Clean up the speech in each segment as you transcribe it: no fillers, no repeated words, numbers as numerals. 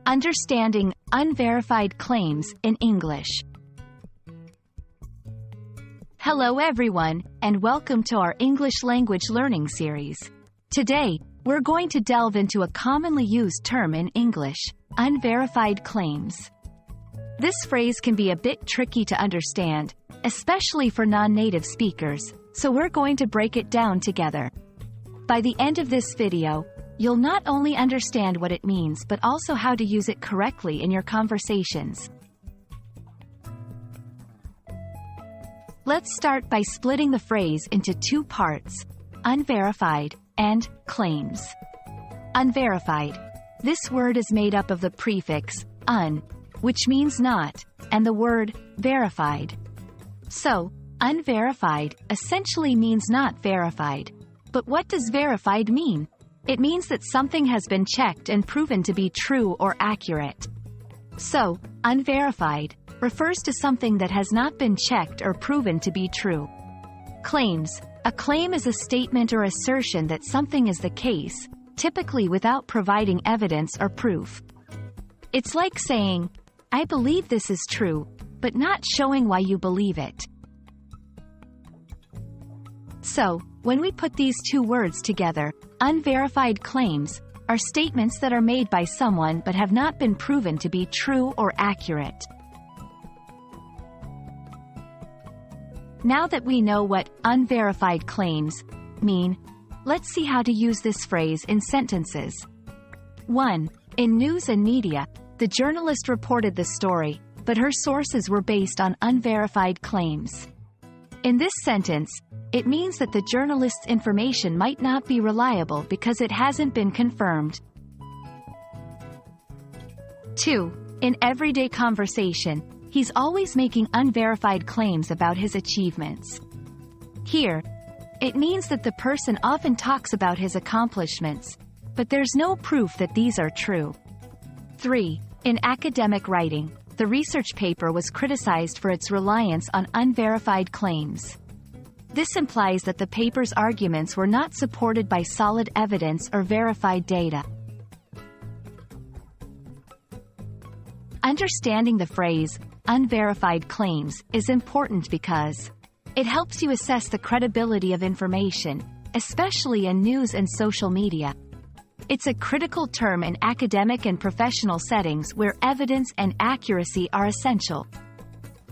Understanding Unverified Claims in English. Hello everyone, and welcome to our English language learning series. Today, we're going to delve into a commonly used term in English, unverified claims. This phrase can be a bit tricky to understand, especially for non-native speakers, so we're going to break it down together. By the end of this video, you'll not only understand what it means but also how to use it correctly in your conversations. Let's start by splitting the phrase into two parts, unverified and claims. Unverified. This word is made up of the prefix un, which means not, and the word verified. So, unverified essentially means not verified. But what does verified mean? It means that something has been checked and proven to be true or accurate. So, unverified refers to something that has not been checked or proven to be true. Claims. A claim is a statement or assertion that something is the case, typically without providing evidence or proof. It's like saying, "I believe this is true," but not showing why you believe it. So, when we put these two words together, unverified claims are statements that are made by someone but have not been proven to be true or accurate. Now that we know what unverified claims mean, let's see how to use this phrase in sentences. 1. In news and media, the journalist reported the story, but her sources were based on unverified claims. In this sentence, it means that the journalist's information might not be reliable because it hasn't been confirmed. 2. In everyday conversation, he's always making unverified claims about his achievements. Here, it means that the person often talks about his accomplishments, but there's no proof that these are true. 3. In academic writing, the research paper was criticized for its reliance on unverified claims. This implies that the paper's arguments were not supported by solid evidence or verified data. Understanding the phrase, unverified claims, is important because it helps you assess the credibility of information, especially in news and social media. It's a critical term in academic and professional settings where evidence and accuracy are essential.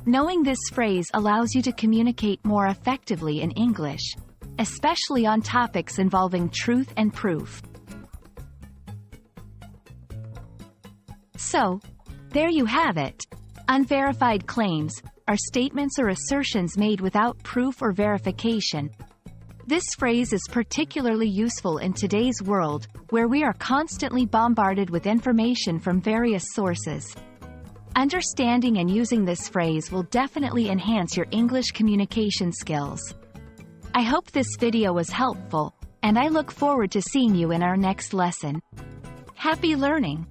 Knowing this phrase allows you to communicate more effectively in English, especially on topics involving truth and proof. So, there you have it. Unverified claims are statements or assertions made without proof or verification. This phrase is particularly useful in today's world, where we are constantly bombarded with information from various sources. Understanding and using this phrase will definitely enhance your English communication skills. I hope this video was helpful, and I look forward to seeing you in our next lesson. Happy learning!